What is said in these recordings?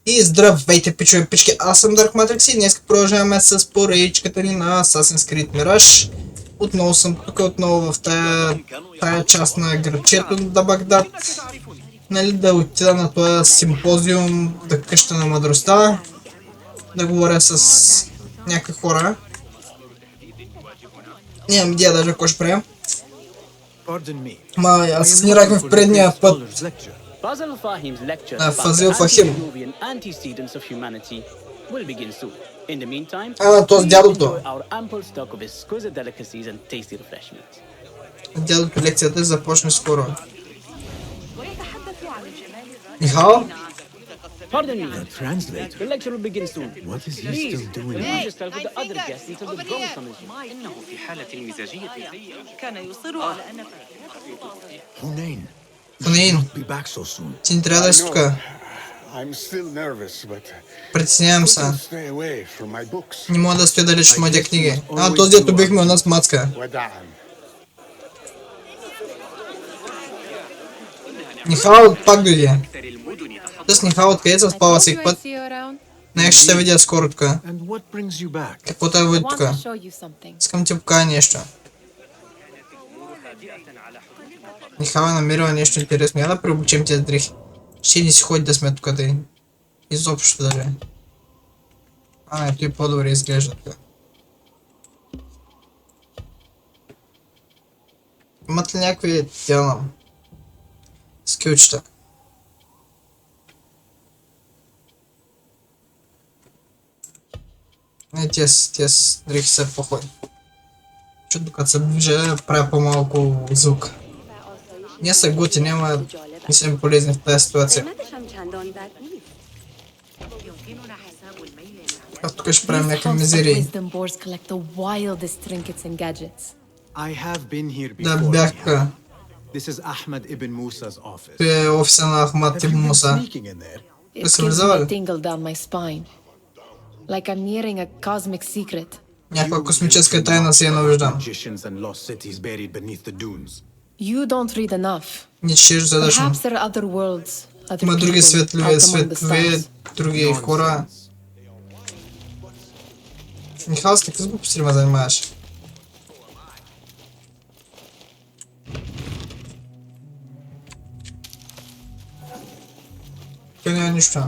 И здравейте, пичове пички, аз съм Dark Matrix и днес продължаваме с поредичката ни на Assassin's Creed Mirage. Отново съм тук, отново в тая част на градчето на Багдад. Нали, да отида на този симпозиум, да къща на мъдростта, да говоря с някакви хора. Нямам идея даже какво ще правим. Аз снирахме в предния път. Фазил Фахим. Този дядото. Дядото лекцията започне скоро. Нихао? Pardon me. The lecture will begin soon. What is he still doing? Remove yourself with the other guests until the gong summons you. إنه في حالة مزاجية سيئة. كان يصر على أن Hunain. Hunain, Be back so soon. ти не трябва да си тук. I'm still nervous, but Притеснявам се. couldn't stay away from my books. Не мога да стоя далеч от моите книги. Този дето бихме у нас мацка. وداعا. Нихао пак дойде. С Нихао откъде се спава всеки път? Не, ще се видя скоро тук. And what brings you back? Какво те води тук? Искам да ти покажа нещо. Нихао е намерила нещо интересно. Я да преобучим тези дрехи. Ще ни си ходи да сме тук да и... Изобщо даже. Ето и по-добре изглежда тук. Имат ли някакви скилчета? Не, тези дрехи са по-ходи. Чудо, докато се движа, правя по-малко звук. Ние са готини, ама не са им полезни в тази ситуация. А тук ще правим някакви мизерии. Да, бях тук. Той е офиса на Ахмад Ибн Муса. Той се влизава ли? Like I'm nearing a cosmic secret. Някаква космическа тайна си я навиждам. You don't read enough. Не четеш задачно. Perhaps there are other worlds, other Има други people out among the светове, stars. други хора. Михаил, с какви глупости ме занимаваш? Тук няма нищо.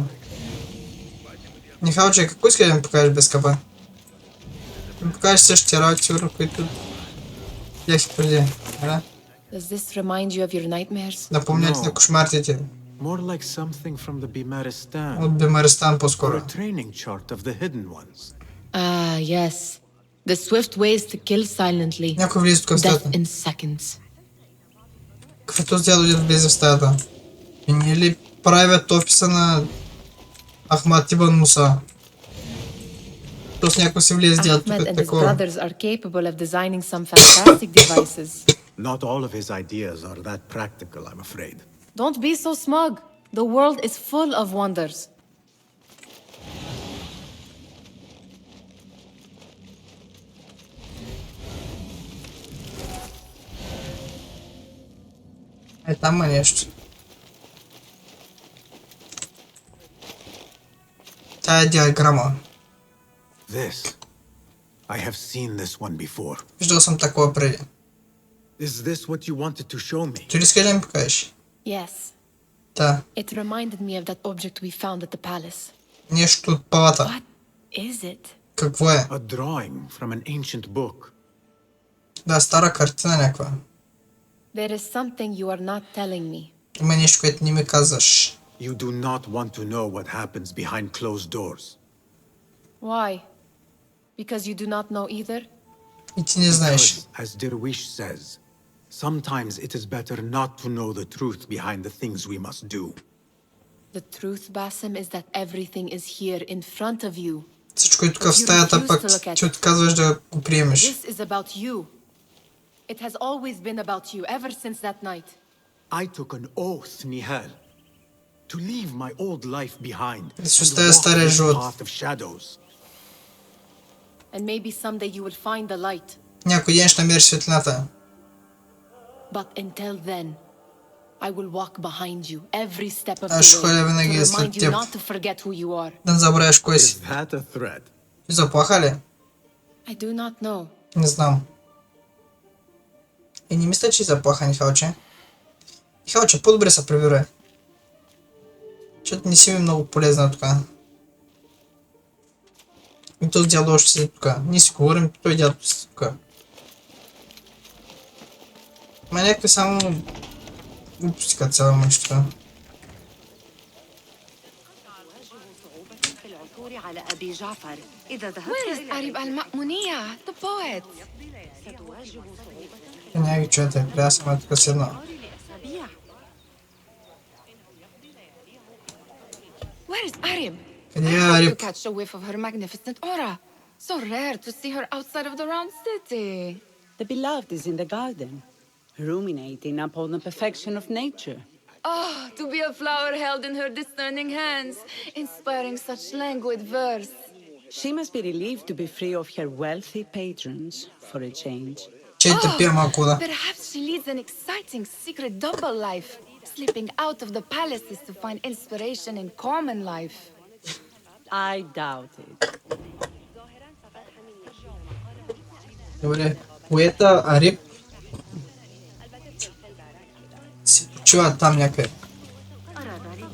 Михалче, какво искаш да ми покажеш без капа? Да ми покажеш същите работи, сигурно, които бях и преди. Does this remind you of your nightmares? Напомнят на кошмарите ти. More like something from the Bimaristan. От Бемаристан Or по-скоро. a training chart of the hidden ones. Ah, yes. The swift ways to kill silently. Някой влиза тук в Death стаята. in seconds. Какъв този дядо дед влезе в стаята? И ние ли правят офиса на Ахмад Ибн Муса? Тоест някой си влезе дядо тук Ahmed and his такова. brothers are capable of designing some fantastic devices. Not all of his ideas are that practical, I'm afraid. Don't be so smug. The world is full of wonders. Е, там е нещо. Тая е диаграма. This. I have seen this one before. Виждал съм такова преди. Is this what you wanted to show me? Ти ли искаш да ми покажеш? Yes. Да. It reminded me of that object we found at the palace. Нещо от палата. What is it? Какво е? A drawing from an ancient book. Да, стара картина някаква. There is something you are not telling me. Има нещо, което не ми казваш. You do not want to know what happens behind closed doors. Why? Because you do not know either? И ти не знаеш. Because, as Derwish says, sometimes it is better not to know the truth behind the things we must do. The truth, Basim, is that everything is here in front of you. Всичко е тук в стаята, пък ти отказваш да го приемеш. This is about you. It has always been about you, ever since that night. I took an oath, Nihal, to leave my old life behind Да си and оставя walk стария this живот. path of shadows. And maybe someday you will find the light. Някой ден ще намериш светлината. But until then, I will walk behind you every step of Аз the ходя way винаги to след remind you теб. not to forget who you are. Да не забравяш кой Is си. that a threat? Заплаха ли? I do not know. Не знам. И не мисля, че заплаха, Михалче. Михалче, по-добре се прибирай. Защото не си ми много полезна тук. И този дядо още си тук. Ние си говорим, той дядо си тук. Ма някакви само глупости като цяло нещо. Where is Arib al-Ma'muniyah, the poet? Няма ги чуете, трябва да съм тук седна. Where is Arib? Къде I е hope to Ариб? catch a whiff of her magnificent aura. So rare to see her outside of the round city. The beloved is in the garden, ruminating upon the perfection of nature. Oh, to be a flower held in her discerning hands, inspiring such languid verse. She must be relieved to be free of her wealthy patrons for a change. Чейте пия малко вода. Perhaps she leads an exciting secret double life, slipping out of the palaces to find inspiration in common life. I doubt it. Добре, поета Ариб си почива там някъде.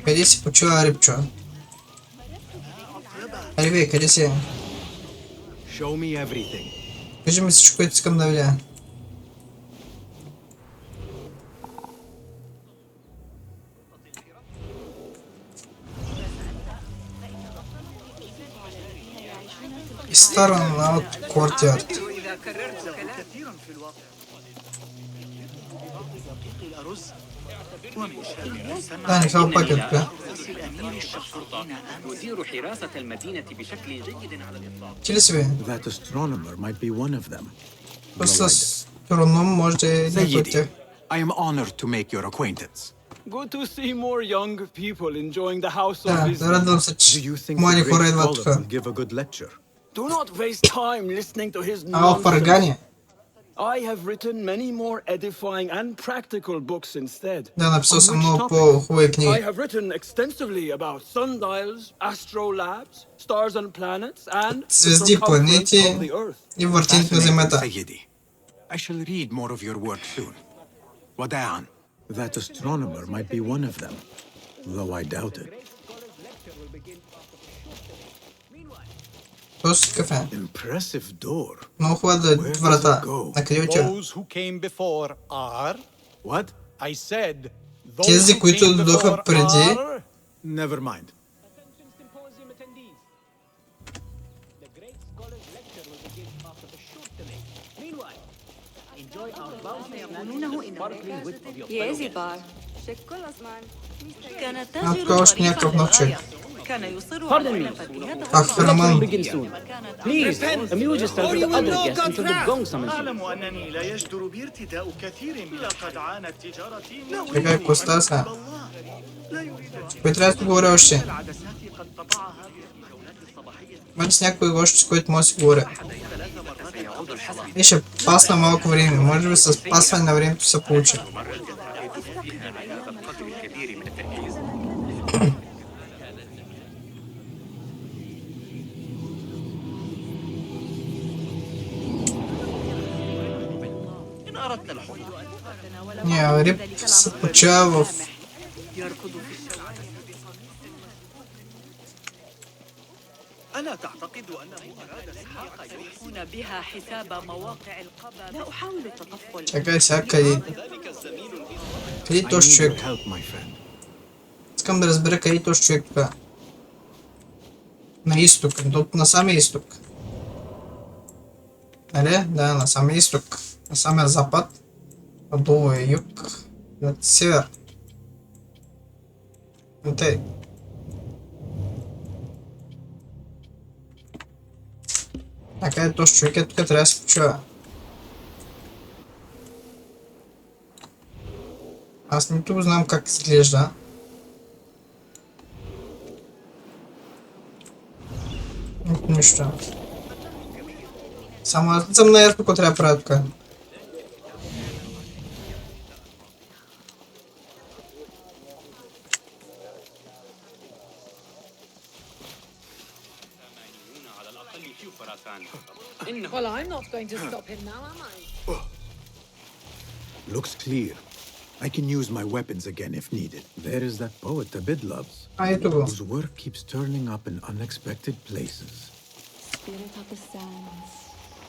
Къде си почива Ариб, чува? Арибе, къде си? Show me everything. Кажи ми всичко, което искам да видя. Изтарвам от квартирата. Да, Михаил пак е тук. ندير حراسة المدينة بشكل جيد على الإطلاق. Ти ли си бе? That astronomer might be one of them. Просто с астрономом може да е някой от Sayyidi, тях. I am honored to make your acquaintance. Good to see more young people enjoying the house of Да, business. радвам се, Do че you think млади the хора great идват тук. scholar will give a good lecture? Do not waste time listening to his Ало, nonsense. паргани. I have written many more edifying and practical books instead. Да, написал On съм which много topic? по-хубави I книги. have written extensively about sundials, astrolabs, stars and planets, and the Звезди, circumference планети of the Earth. и въртенето на Fascinating, Земята. Sayyidi. I shall read more of your work soon. Wadan. That astronomer might be one of them, though I doubt it. Този какъв е? Impressive door. Много хубава да е Where does врата. it go? На къде отива? Those who came before are. What? I said. Those Тези, who които came дойдоха before преди, are. Never mind. Symposium attendees. The great scholar's lecture will begin after a short delay. Meanwhile, enjoy our bounty sparkling wit of your fellow guests. тук още някакъв нов човек. كان يصر Pardon على me. فتيات Ах, Lecture will Фероман. begin soon. Please, amuse yourself with the other guests until the gong summons you. أعلم أنني لا يجدر بي ارتداء كثير من لقد عانت تجارتي. Чакай, какво става сега? لا يريد Кой трябва да си говоря още? العدسات قد طبعها بالجولات الصباحية. Мали с някой още, с който може да си говоря. سيعود الحسن И ще пасна малко време. Може би с пасване на времето се получи. فيها على هذا القدر الكبير من التركيز. إن أردت الحب Не, Рип се почива в... يركض في الشارع. ألا تعتقد أنه أراد سحاق يخفون بها حساب مواقع القبى. لا أحاول التطفل. Чакай сега къде... Къде I този need човек? your help, my friend. Искам да разбера къде този човек тук. На изток, на самия изток. Нали? Да, на самия изток. На самия запад. Отдолу е юг. На север. Тъй. Така е този човек, тук трябва да се почува. Аз нито знам как изглежда. Нищо. Само аз не съм наясно какво трябва да правя тук. Well, I'm not going to stop him now, am I? Looks clear. I can use my weapons again if needed. There is that poet Abid loves, whose work keeps turning up in unexpected places. Spirit of the sands,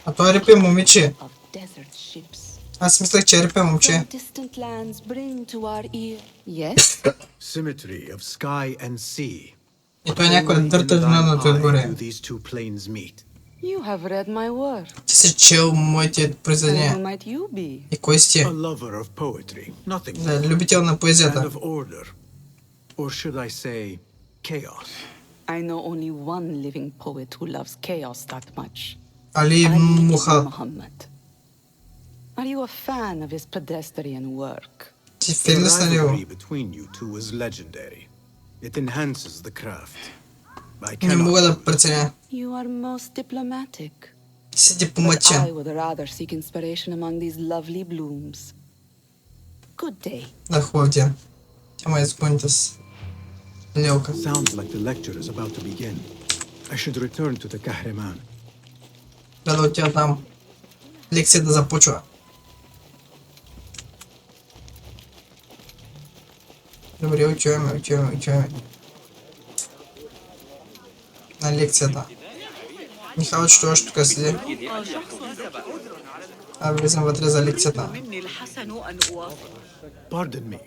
А той репе момиче. of desert ships. Аз мислех, че репе момче. From distant lands bring to our ear. Yes? Symmetry of sky and sea. И той някой да търта жена на той отгоре. Do these two planes meet? You have read my work. Ти си чел моите Who произведения. might you be? И кой си ти? A lover of poetry, nothing Да, more. любител на And поезията. of order. Or should I say, chaos? I know only one living poet who loves chaos that much. Али Ali Мухад. Muhammad. Are you a fan of his pedestrian work? Ти The фен ли си на него? rivalry between you two is legendary. It enhances the craft. I Не мога cannot. да преценя. You are most diplomatic. Ти си But I дипломатичен. would rather seek inspiration among these lovely blooms. Good day. Да, хубав ден. Тя ма изгоните с Лелка. Sounds like the lecture is about to begin. I should return to the Kahraman. Да отида там. Лекция да започва. Добре, отиваме. На лекцията. Михайло, че още тук седи. А влизам вътре за лекцията. Pardon me.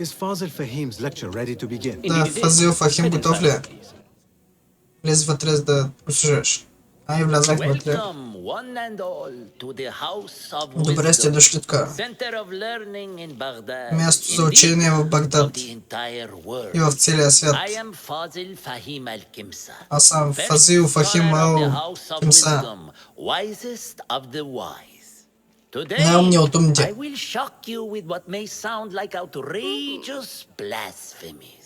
Is Fazil Fahim's lecture ready to begin? Да, Фазил Фахим готов ли е? Влез вътре, за да послушаш. Ай, влязах вътре. Welcome, one and all, to the house of Добре сте wisdom, дошли тук. center of learning in Baghdad, Място за indeed, учение в Багдад of the entire world. и в целия свят. I am Fazil Fahim al-Kimsa. Аз съм First Фазил Фахим scholar of the Ал house of Кимса. wisdom, wisest of the wise. Today, Най-умният от умните. I will shock you with what may sound like outrageous blasphemies.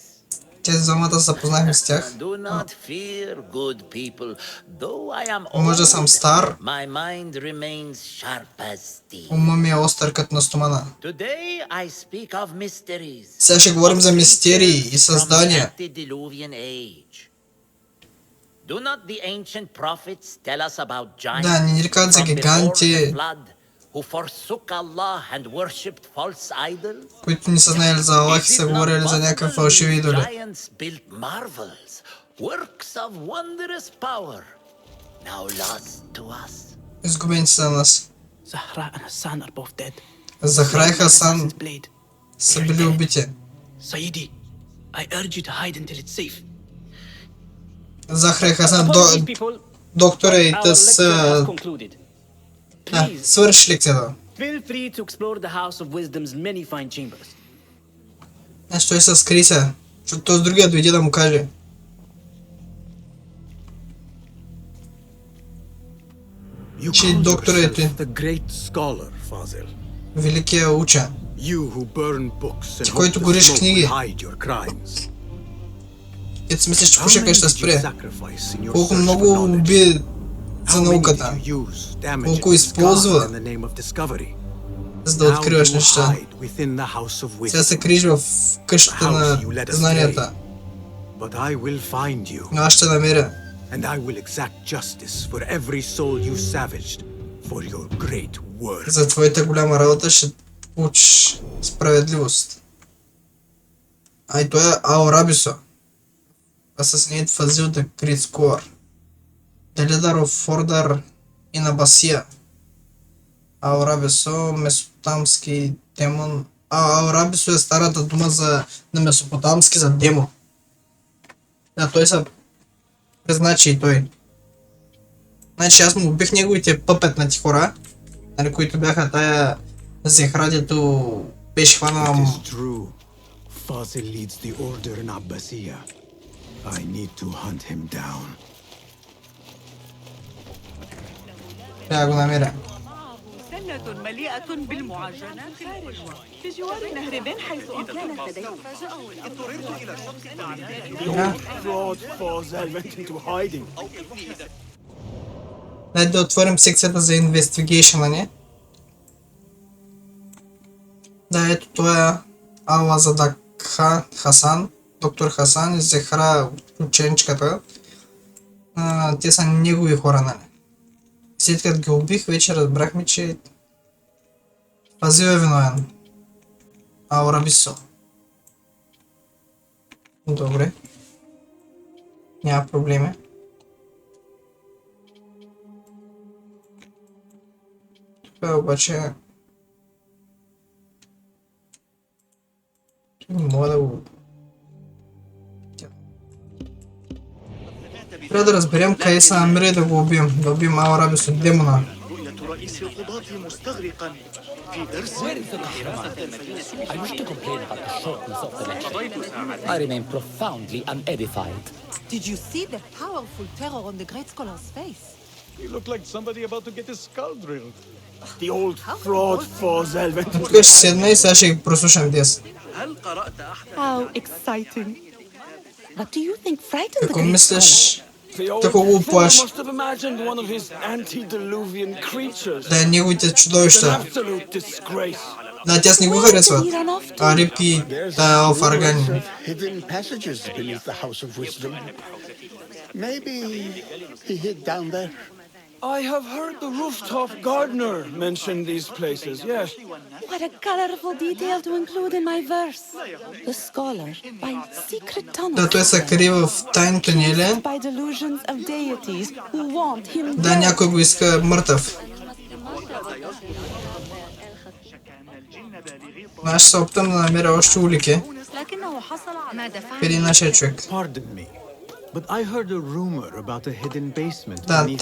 Тези двамата се запознахме с тях. Do not fear, good people. Though I am Може да съм old, стар, my mind remains sharp as steel. ума ми е остър като на стомана. Today I speak of mysteries. Сега ще говорим за мистерии и From създания. the antediluvian age. Do not the ancient prophets tell us about giants Да, ни рекат за from before гиганти, the flood who forsook Allah and worshipped false idols? които не са знаели за Аллах и са говорили за някакви фалшиви идоли. Giants built marvels, works of wondrous power, now lost to us. Изгубени са за нас. Zahra and Hassan are both dead. Захра и Хасан Blade. са били убити. Sayyidi, I urge you to hide until it's safe. Захра и Хасан, Upon these people, доктора и our те lecture has са... concluded. Да, Please, свърши лекцията. feel free to explore the House of Wisdom's many fine chambers. Значи той се скри се, защото този другия дойде да му каже. You Че call докторът yourself е the great scholar, Fazil. великия учен. You who burn books and Ти, hope който the гориш smoke книги. will hide your crimes. Ето си мислиш, че How пушека many ще did you спре. sacrifice in your Колко search for много knowledge? уби за How many науката, did you use, damage колко and използва, discard in the name of discovery? за да Now откриваш you неща. hide within the house of Сега се wisdom. крижи в къщата на знанията. But I will find you, Но аз ще намеря. and I will exact justice for every soul you savaged for your great work. За твоята голяма работа ще получиш справедливост. А и той е Рабису. Assassinate Фазил the Great Scholar. The leader of Order in Abbasia. Рабису, месопотамски демон. Рабису е старата дума на месопотамски за демон. Да, той се призначи и той. Значи аз му убих неговите пъпетнати хора, нали, които бяха тая Зехра, дето беше хванала It му. is true. Fazil leads the order in Abbasia. I need to hunt him down. Трябва да го намеря. سنة مليئة بالمعجنات الحلوة بجوار نهر بن حيث كانت لديه Fraud Fazil went into hiding. Дайте да отворим секцията за Investigation, не? Да, ето това е Задак Хасан, доктор Хасан и Зехра, ученичката. Те са негови хора, нали? След като ги убих, вече разбрахме, че Фазил е виновен. Рабису. Добре. Няма проблеми. Това обаче... Не мога да го... Трябва да разберем къде са намира и да го убием. Да убием Рабису, демона. I wish to complain about the shortness of the lecture. I remain profoundly unedified. Did you see the powerful terror on the great scholar's face? He looked like somebody about to get his skull drilled. The old fraud Fazil. Тук ще седна и сега ще ги прослушам днес. How exciting. What do you think frightened the Какво great мислиш? The Тако го плаши. must have imagined one of his antediluvian creatures. Да е неговите чудовища. An absolute disgrace. Да, тя с не го харесват. Рибки, тая алфаргани. Hidden passages beneath the House of Wisdom. Maybe he hid down there. I have heard the rooftop gardener mention these places, yes. What a colorful detail to include in my verse. The scholar by secret tunnels. Да, той се крие в тайни тунели. By delusions of deities who want him Да, dead. някой го иска мъртъв. Аз ще се опитам да намеря още улики преди нашия човек. Pardon me, but I heard a rumor about a hidden basement. Да,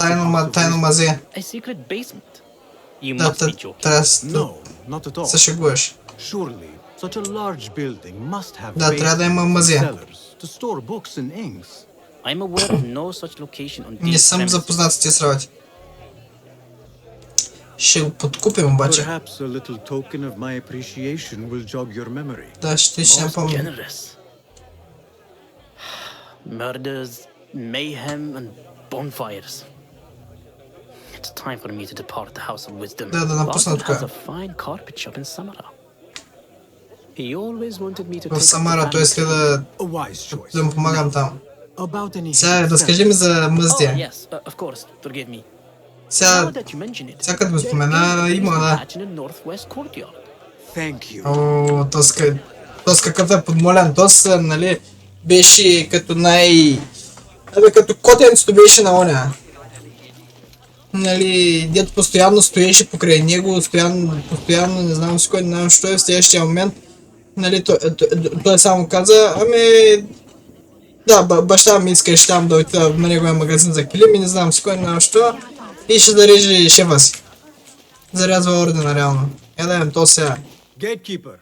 тайно мазе. A secret basement? You Да, must be joking. трябва No, not at all. да се шегуваш. Surely, such a large building must have Да, трябва да има basements and мазе. cellars to store books and inks. I'm aware of no such location on Не these съм premises. запознат с тези работи. Ще го подкупим обаче. Perhaps a little token of my appreciation will jog your memory. Да, ще Most напомня. generous. Murders, mayhem, and bonfires. It's time for me to depart the House of Wisdom. Да напусна Fazil тук. has a fine carpet shop in Samara. He always wanted me to В take Самара, той иска A wise choice. да му помагам там. About any Сега разкажи ми за Oh, мъздия. yes, of course. Forgive me. Сега, Now that you mention it, сега като го спомена, има, да. imagine a northwest courtyard. Thank you. О, тос какъв е подмолен. Тос, нали, беше като като котенцето беше на оня. Нали, дето постоянно стоеше покрай него, постоянно, не знам с кой, не знам що е в следващия момент. Нали, той само каза, да, баща ми искаше там да отида на неговия магазин за килими, не знам с кой, не знам що. И ще зарежи шефа си. Зарязва ордена реално. Да, то сега. Gatekeeper,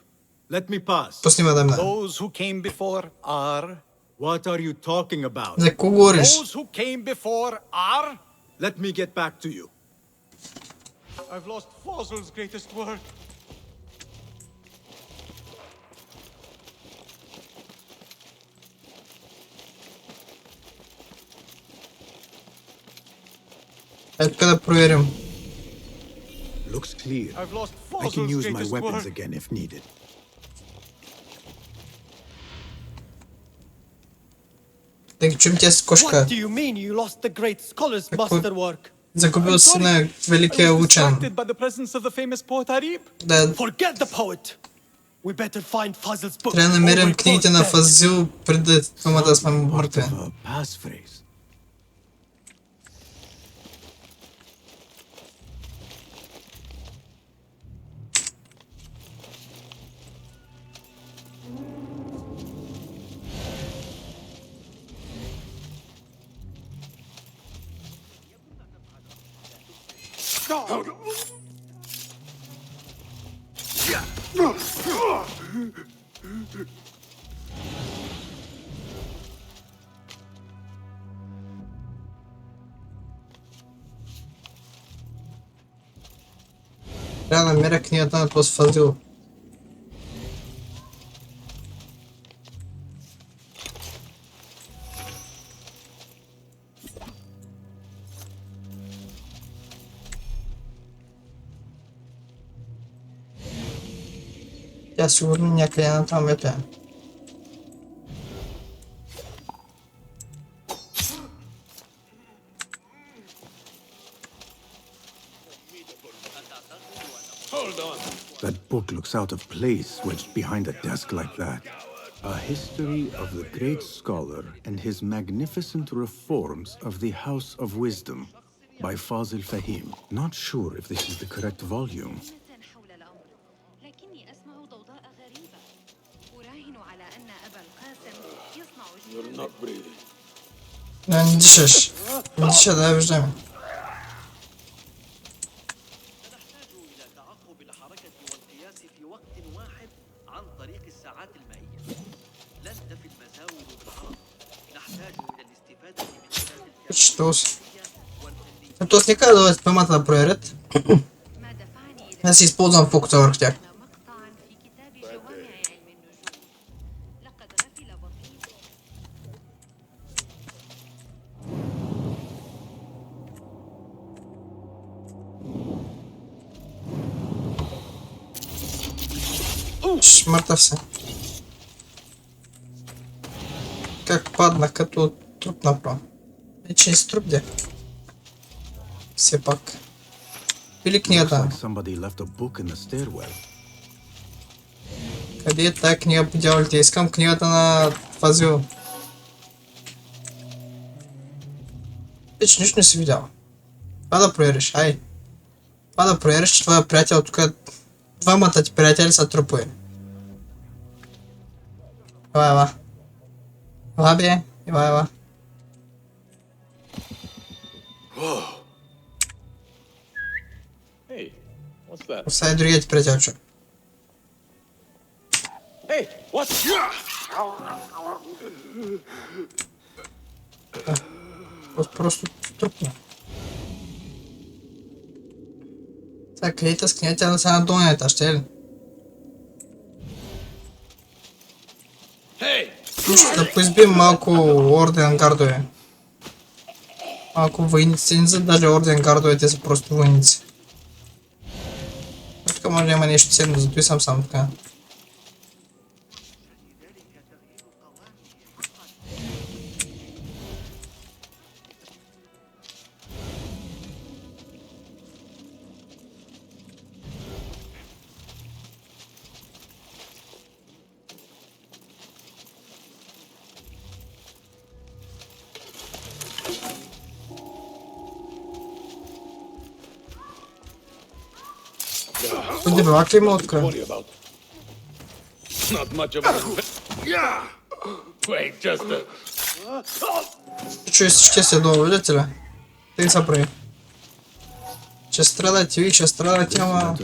let me pass. Поснима да ме. Those who came before are... What are you talking about? За какво говориш? Those who came before are... Let me get back to you. I've lost Fazil's greatest work. Ето да проверим. Looks clear. I've lost I can Fazil's use my greatest weapons work. again if needed. Да ги чуем тя с кошка. What do you mean you lost the great scholar's Какво- masterwork? Загубил си на великия учен. Distracted by the presence of the famous poet Arib? Да, Forget the poet. We better find Fazil's book. трябва да намерим книгите на Фазил преди двамата да сме мъртви. A passphrase. Трябва да намеря книгата на този Фазил. Тя сигурно някъде на там ето е. book looks out of place wedged behind a desk like that. A history of the great scholar and his magnificent reforms of the House of Wisdom by Fazil Fahim. Not sure if this is the correct volume. You're not breathing. No, nie dyszysz. Nie dyszę, daj już damy. Что-с? То с нека давать помата проверят. Я си използвам фокуса върху тях. Мъртъв се. Как падна като труп направо. Вече не си труп, де. Все пак. Или книгата. Къде е тая книга по дяволите? Искам книгата на Фазил. Вече нищо не си видял. Това да провериш, ай. Това да провериш, че твоя приятел тук... Двамата ти приятели са трупове. Ела. Ела бе, ела. Hey, what's that? Остави другия ти приятел, чу. Hey, what? Просто трупно. Сега където с книгата да са на долния етаж, ще ли? Да поизбием малко орден гардове. Малко войници, не за даже орден гардове, те са просто войници. Тук може да има нещо ценно, зато и съм сам така. Тут была климотка. Ты что, если что, себе дома, видите ли? Ты сопры. Сейчас страдать, ви, сейчас страдать тема.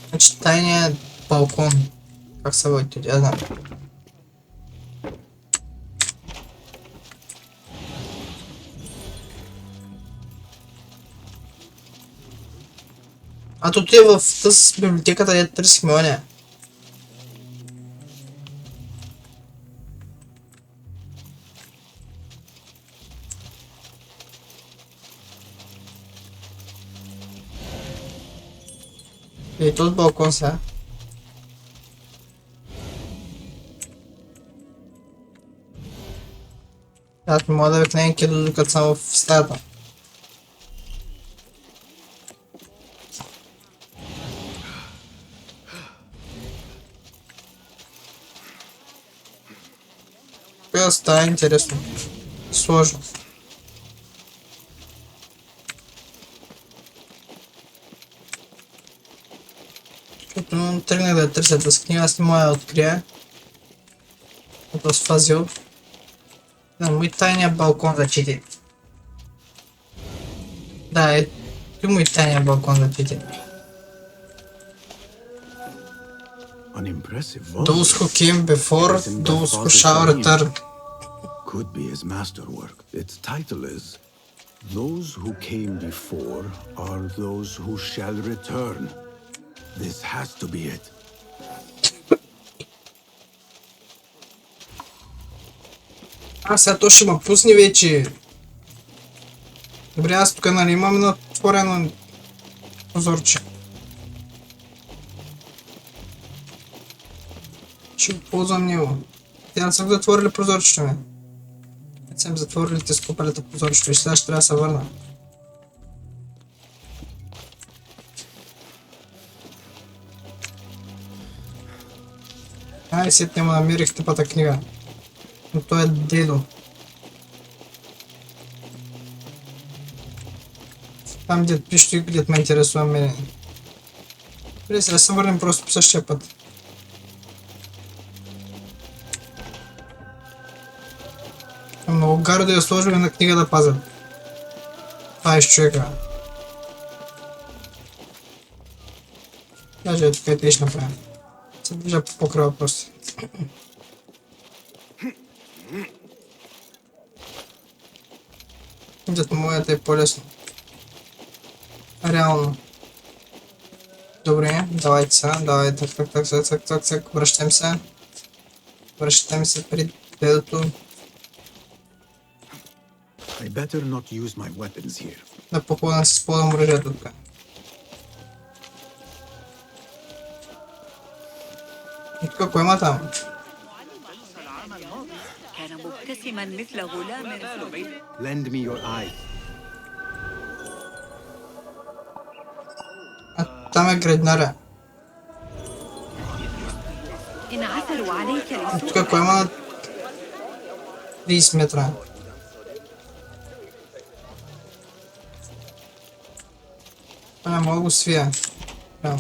Значит, тайный балкон. Как с собой тут, я знаю. А тут е в тази библиотеката, де търсихме оня. И тут балкон сега. Аз не мога да викнем кидо, докато съм в стаята. Става интересно. Сложно. Като тръгнах да търся тази книга, аз не мога да открия. Ето с Фазил. Да, мой тайния балкон за чити. Да, е мой тайния балкон за чити. Those who came before, those who shall return. Could be his masterwork. Its title is Those Who Came Before Are Those Who Shall Return. This has to be it. Сега то ще ме пусне вече. Добре, аз тук нали имам едно отворено прозорче. Ще го ползвам него. Те не са го затворили прозорчето ми. Съм затворили те скопалята позорището и сега ще трябва да се върна. Ай, сетне му намерих тъпата книга. Но той е дедо. Там дед пише, дед ме интересува мене. Добре, сега се върнем просто по същия път. Много гаро да я сложим една книга да пазят. Това е с човека. Даже тук е ще направим. Се движа по покрива просто. Дето моята е по-лесно. Реално. Добре, давайте сега, давайте так, връщам се. Връщам се при дедото. I better not use my weapons here. Да походам с използвам оръжието тук. И тук кой има там? Lend me your eye. А там е градинаря. И тук кой има на 30 метра? Не мога го свия. Да.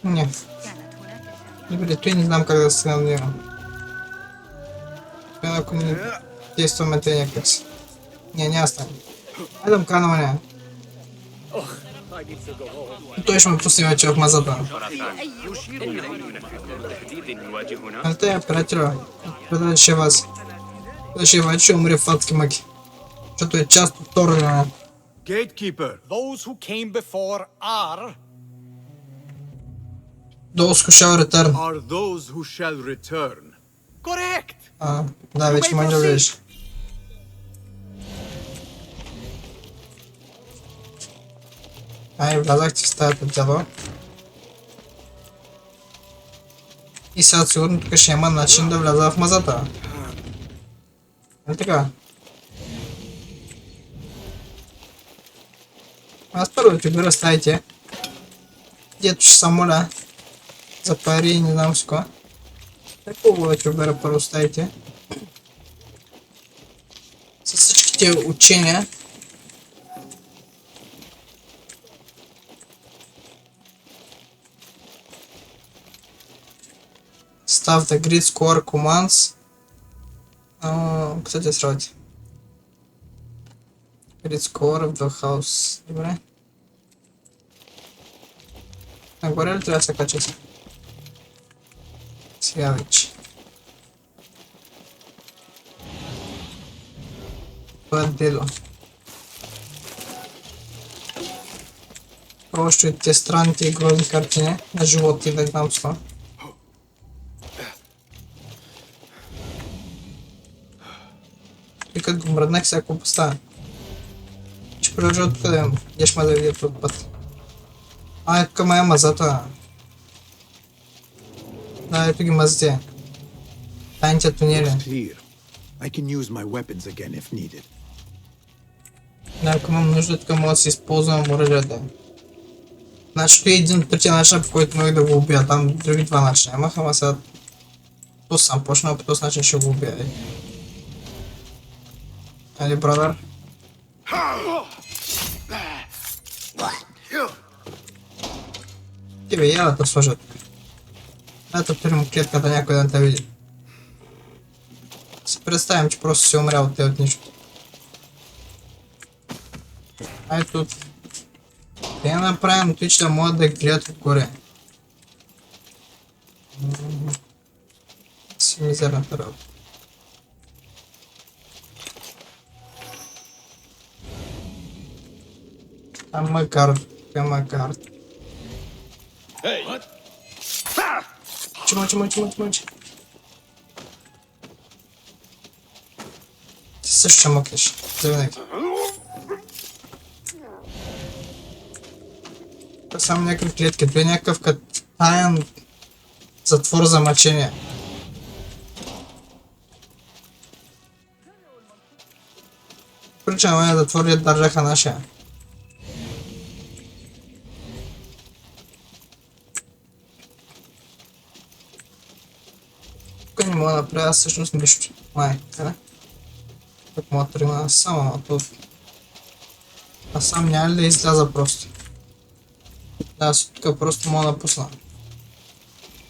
Не. Добре, той не знам как да стигна до него. Освен ако не действаме те някак си. Не, няма стане. Айдам канала не. Той ще ме пусне вече в мазата. А те е приятеля. Предадеше вас. Предадеше вас, ще умре в адски мъки. Защото е част от Торна. Gatekeeper. Those who came before are... Those who shall return. Are those who shall return. Correct! Да, вече може да видиш. Ай, влязахте в стаята дядо. И сега сигурно тук ще има начин да вляза в мазата. Нали така? Аз първо да прибера стаите. Дето ще се моля за пари и не знам с кога. Е хубаво да прибера първо стаите. С всичките учения. Staff the grid score commands. Кстати, сработи. Grid score of the house. Добре. Нагоре ли трябва да се кача се? Сега вече. Това е дедо. Още от тези странните и грозни картини на живота и да знам с това. И като го мръднах, сега какво поставя. Ще продължа от къде имам. Деш ма да видя този път. Тук ма е мазата. Да, ето ги мазите. Тайните тунели. Да, ако имам нужда, тук мога да си използвам оръжията. Значи, това е един от трите начина, по който мога да го убия. Там други два начина имах, ама сега... То съм почнал, по този начин ще го убия. Али, брадър? Ти бе, я да те сложат. Ето пирам клетката някой да не те види. Си представим, че просто си умрял от те от нищо. Ето. Те направим той, че да могат да гледат отгоре. Си мизерната работа. Ама гард, ама гард. Мочи. Ти също ще мъкнеш. Завинаги. Това само някакви клетки. Това е някакъв като таен затвор за мъчение. Причина затвори държаха нашия. Тук не мога да направя всъщност нищо. Май, така. Тук мога да тръгна само на това. А сам няма ли да изляза просто? Да, аз тук просто мога да пусна.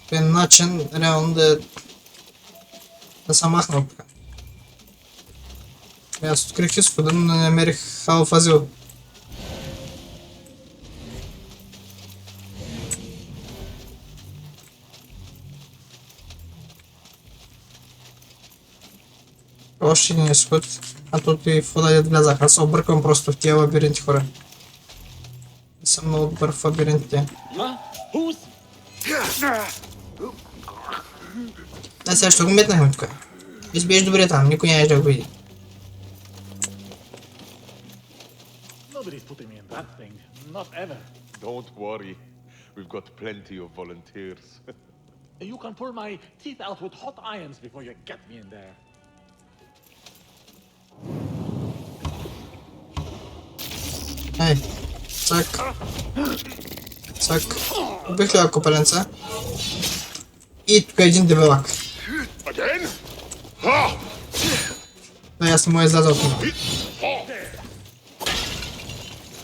Това е начин реално да се махна тук. Аз открих изхода, но не намерих Фазил. Още един изход, а тут и входа влязах. Аз се обърквам просто в тия лабиринти, хора. Не съм много добър в лабиринтите. А сега ще го метнахме тук. Избиеш добре там, никой няма да го види. Nobody's putting me in that thing. Not ever. Don't worry. We've got plenty of volunteers. You can pull my teeth out with hot irons before you get me in there. Ей, цак. Цак. Убих ли копаленца? И тук един дебелак. Да, аз не мога изляза от него.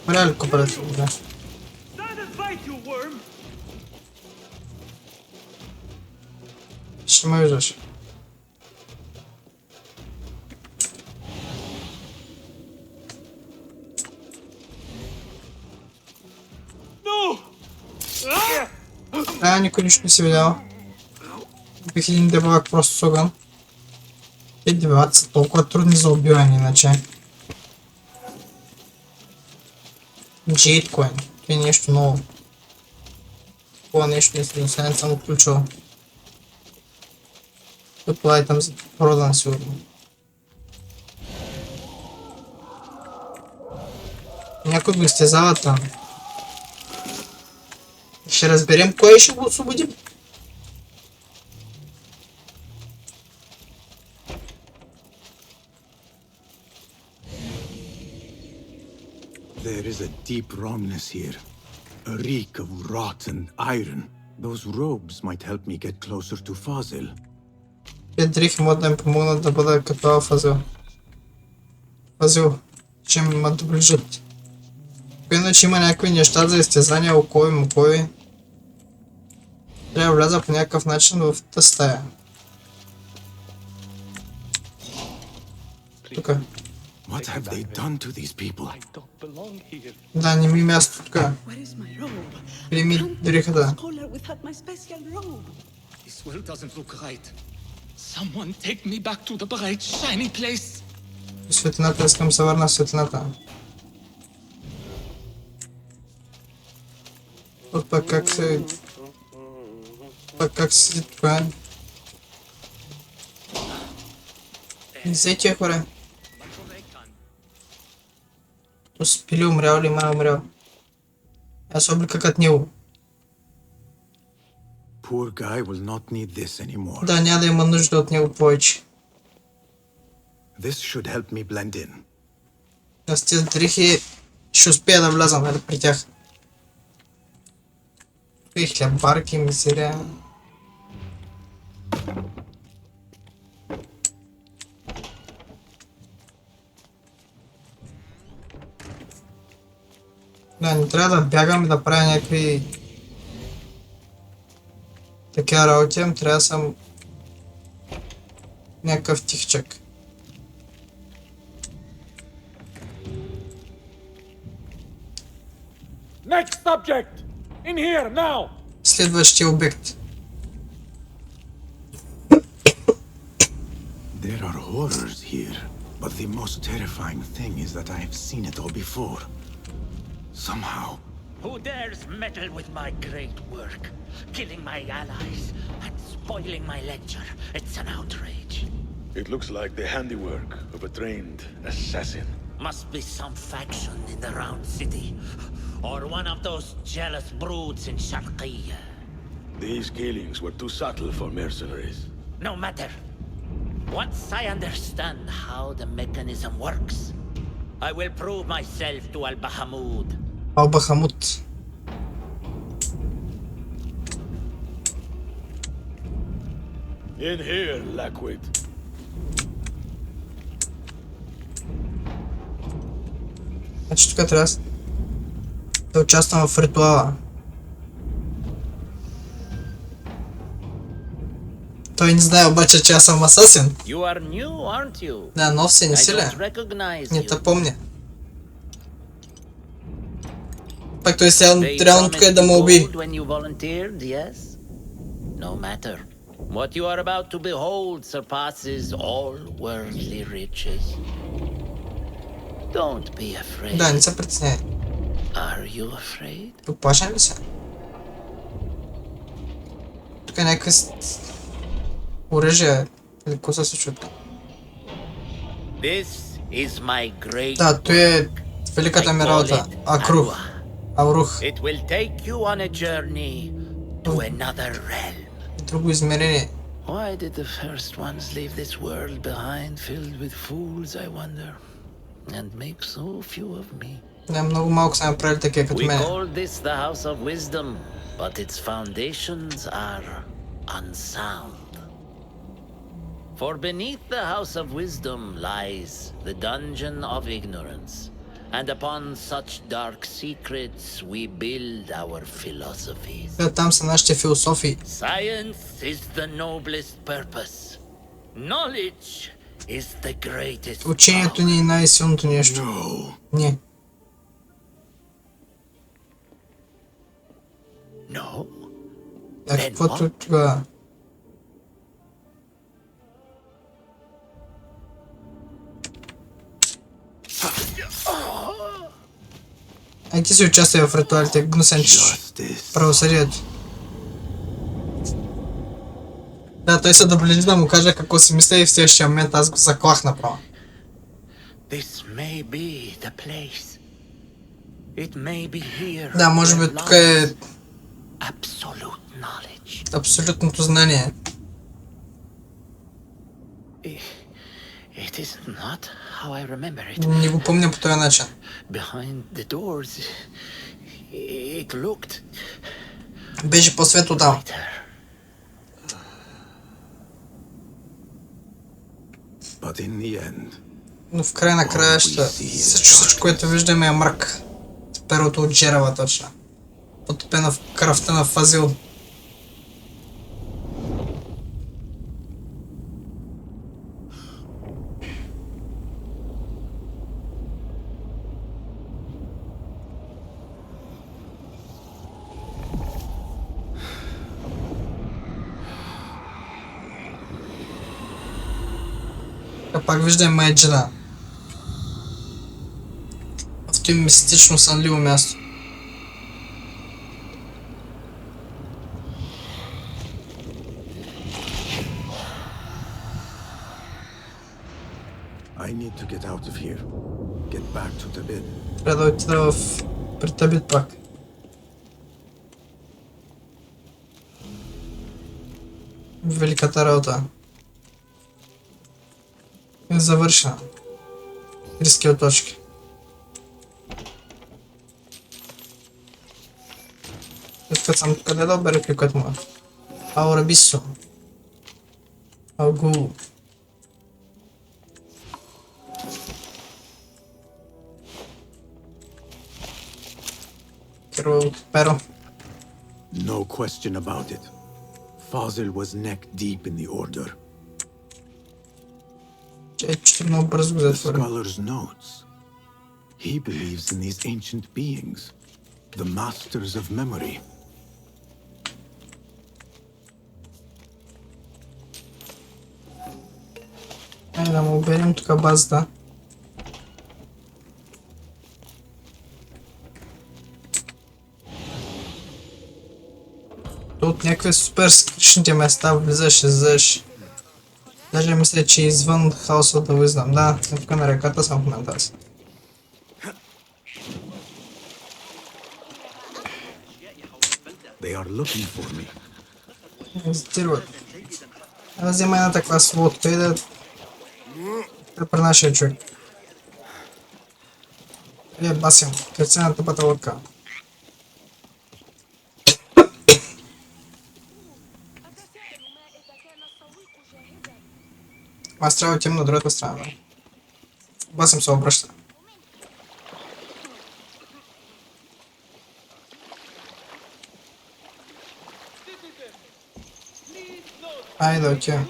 Моря ли копаленца? Да. Ще ме виждаш. Никой нищо не си видял. Убих един дебелак просто с огън. Те дебелаци са толкова трудни за убиване, иначе. Джейткоин. Това е нещо ново. Такова нещо не съм отключил. Това е там за продан сигурно. Някой го изтезава там. Ще разберем кой ще го освободим. There is a deep wrongness here. A reek of rotten iron. Those robes might help me get closer to Fazil. Те дрехи могат да ми помогнат да бъда като Фазил. Фазил, ще ме доближат. Иначе има някакви неща за изтезания, окови. Трябва да вляза по някакъв начин в тази стая. Тука. What have they done to these people? Да, не ми място тука. Прими дрехата. This will doesn't look right. Someone take me back to the bright, shiny place. Светлината, искам се върна в светлината. Вот пак как се... Пак как се седи това. Не взе тия хора. То спили умрял ли, май умрял. Аз облика като него. Poor guy will not need this anymore. Да, няма да има нужда от него повече. This should help me blend in. Аз тези дрехи ще успея да влязам при тях. И хлябарки, мизерия. Да, не трябва да бягам и да правя някакви такива работи, трябва да съм някакъв тихчък. Next subject! In here, now! Следващия обект. There are horrors here, but the most terrifying thing is that I have seen it all before. Somehow. Who dares meddle with my great work? Killing my allies and spoiling my lecture. It's an outrage. It looks like the handiwork of a trained assassin. Must be some faction in the Round City. Or one of those jealous broods in Sharqiyya. These killings were too subtle for mercenaries. No matter. Once I understand how the mechanism works, I will prove myself to Al-Bahamud. Al-Bahamud. In here, Lackwit. Значи тук трябва да участвам в ритуала. Той не знае обаче, че аз съм асасин. You are new, aren't you? Да, нов си, не си ли? Не те помня. Пак той сега реално тук е да ме уби. No matter. What you are about to behold surpasses all worldly riches. Don't be afraid. Да, не се притесняй. Are you afraid? Поплашен ли се? Тук е някакви оръжия. Или какво се случва? Да, той е великата ми работа. Аурух. Друго измерение. Why did the first ones leave this world behind filled with fools, I wonder, and make so few of me? Да, много малко са направили такива като мен. We call this the House of Wisdom, but its foundations are unsound. For beneath the House of Wisdom lies the Dungeon of Ignorance, and upon such dark secrets we build our philosophies. Там са нашите философии. Science is the noblest purpose. Knowledge is the greatest. Учението ни е най-силното нещо. Не. No. А каквото тогава? Ай ти си участвай в ритуалите, гнусенчиш правосъдието. Да, той се доближи да му каже какво си мисля и в следващия момент аз го заклах направо. Да, може би тук е абсолютното знание. It is not how I remember it. Не го помня по този начин. Behind the doors, it looked. Беше по-светло там. But in the end, но в край на краища всичко, което виждаме е мрак. Перото от жерава точно. Потопена в кръвта на Фазил. Пак виждаме Майджина. В това мистично сънливо място. I need to get out of here. Get back to Tabid. Трябва да отида при Табид пак. Великата работа е завършена. Риски от точки. Искат съм къде да обера кликът му. Рабису. Гу. Pero no question about it. Fazil was neck deep in the order. The scholar's notes. He believes in these ancient beings, the masters of memory. Айде да му оберем тук базата. От някакви супер скричните места влизаш, излизаш. Даже мисля, че извън House of the Wisdom. Да, тук на реката съм в момента аз. They are looking for me. Издирват. Да взема една такава сводка и да при нашия човек. Басим, кърце на тъпата лодка. Аз трябва да отидем на другата страна. Басим се обръща. Айде да отидем.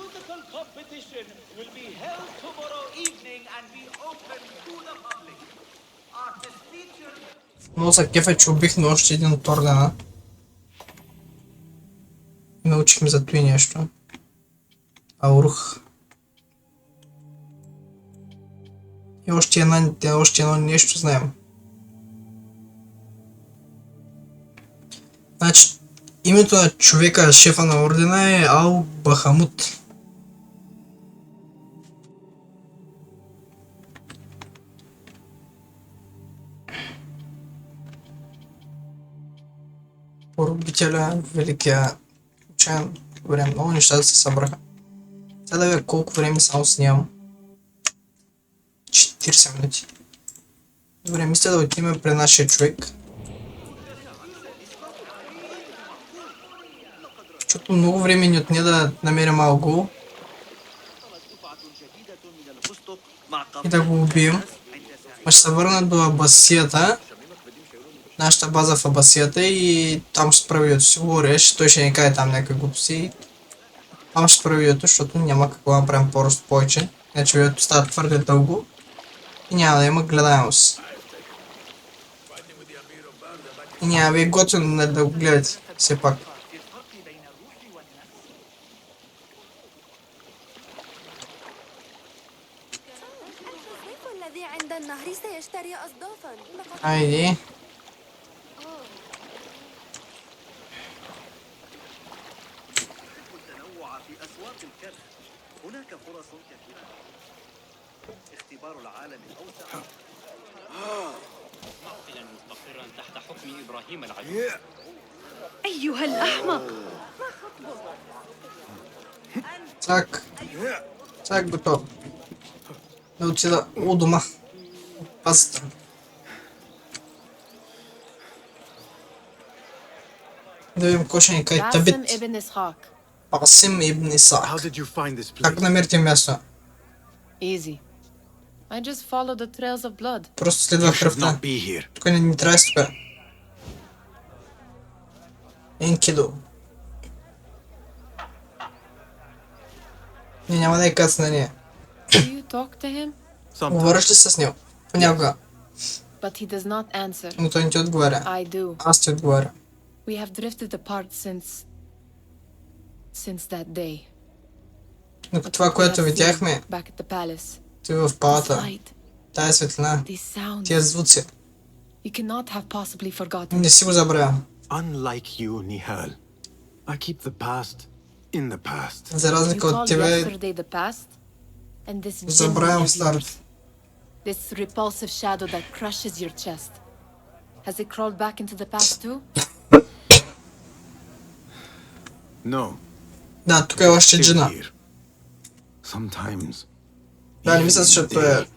Много се кефе, че убих на още един от ордена. Научихме за това нещо. Аурух. И още едно нещо знаем. Значи, името на човека, шефа на ордена е Ал Бахамут. Порубителя, великия учен, време много неща да се събраха. Сега да видя колко време само снимам. 40 минути. Добре, мисля да отидем при нашия човек. Защото много време ни отне да намерим малко и да го убием. Ще се върна до Абасията. Нашата база в Абасията и там ще справи си говориш. Той ще ни каже там някакви глупости. Там ще справи, защото няма какво да направим повече. Иначе видеото става твърде дълго. И няма да има гледаемост. И няма да ви е готино да го гледате, все пак. Айде. أيها الأحمق Так. Так, готов. Да отида у дома. Пазата. Да видим кой ще ни каже Табит. Басим ибн Исак. Как намерите място? Easy. I just follow the trails of blood. Просто следвах кръвта. Тук не трябва да спя. Енкидо. Не, няма да е кац на нея. Говориш ли с него? Понякога. Но той не ти отговаря. Аз ти отговаря. Но по това, което видяхме, той в палата, тая светлина, тия звуци, не си го забравям. Unlike you, Nihal, I keep the past in the past. За разлика от тебе, забравям старото. This repulsive shadow that crushes your chest. Has it crawled back into the past too? No. Да, тук е още джина. Sometimes. Да, не мисля, защото е...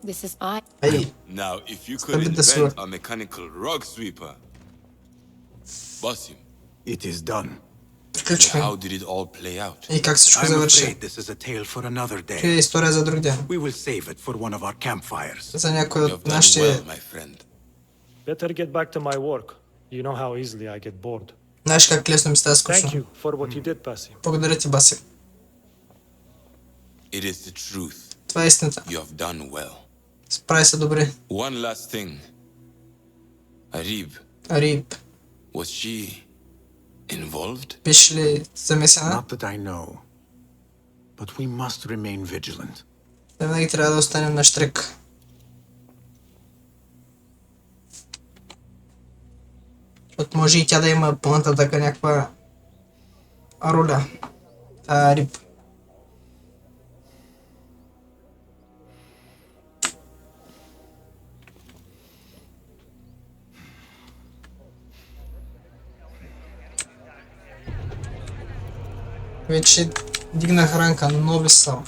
This is I. Ей. Now, if you could invent a mechanical rug sweeper, Basim. It is done. How did it all play out? И как всичко завърши? This is a tale for another day. Това е история за друг ден. We will save it for one of our campfires. За някой от нашите... Better get back to my work. You know how easily I get bored. Знаеш как лесно ми става скучно. Thank you for what you did, Basim. Благодаря ти, Басим. It is the truth. Това е истината. You have done well. Справи се добре. One last thing. Ариб. Was she involved? Беше ли замесена? Not that I know. But we must remain vigilant. Винаги трябва да останем на щрек. Защото може и тя да има по-нататък някаква роля. Ариб. Вече дигнах ранка, нови съм.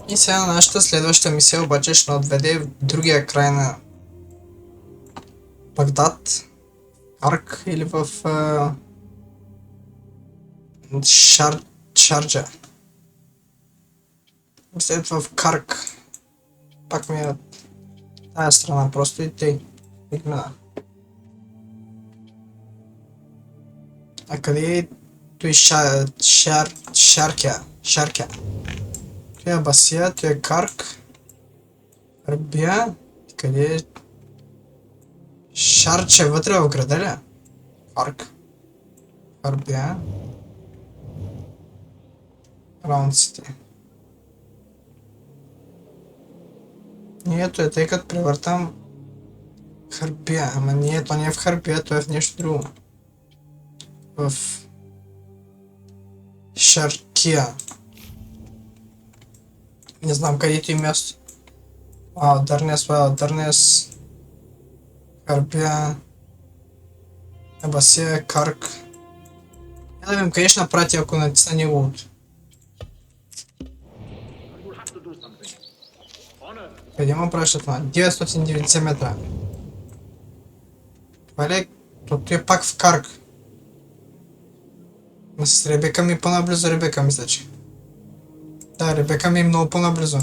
И сега нашата следваща мисия обаче ще отведе в другия край на Багдад, Арк или в Шарджа. След в Карк. Пак ми е тая страна просто и тъй. А къде е той Шаркя? Той е Басия, той е Карк. Рабия. Къде е? Шарче вътре в града ли? Карк. Рабия. Раунците. И ето е, тъй като превъртам Харбия. Ама не, то не е в Харбия, то е в нещо друго. В Шаркия. Не знам където е място. Дърнес. Харбия. Абасия, Карк. Я да видим къде ще напрати, ако натисна неговото. Къде му праща това? 990 метра. Това ли е? Той е пак в Карк. Но с Ребека ми е по-наблизо, Ребека мисля, че. Да, Ребека ми е много по-наблизо.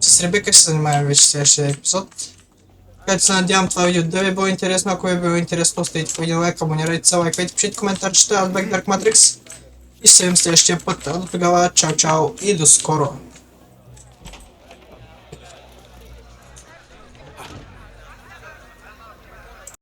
С Ребека ще се занимаваме вече в следващия епизод. Така че се надявам това видео да ви е било интересно. Ако ви е било интересно, оставите един лайк, абонирайте се, лайквайте, пишете коментарчета, аз бях Dark Matrix. И се видим следващия път. А до тогава, чао и до скоро!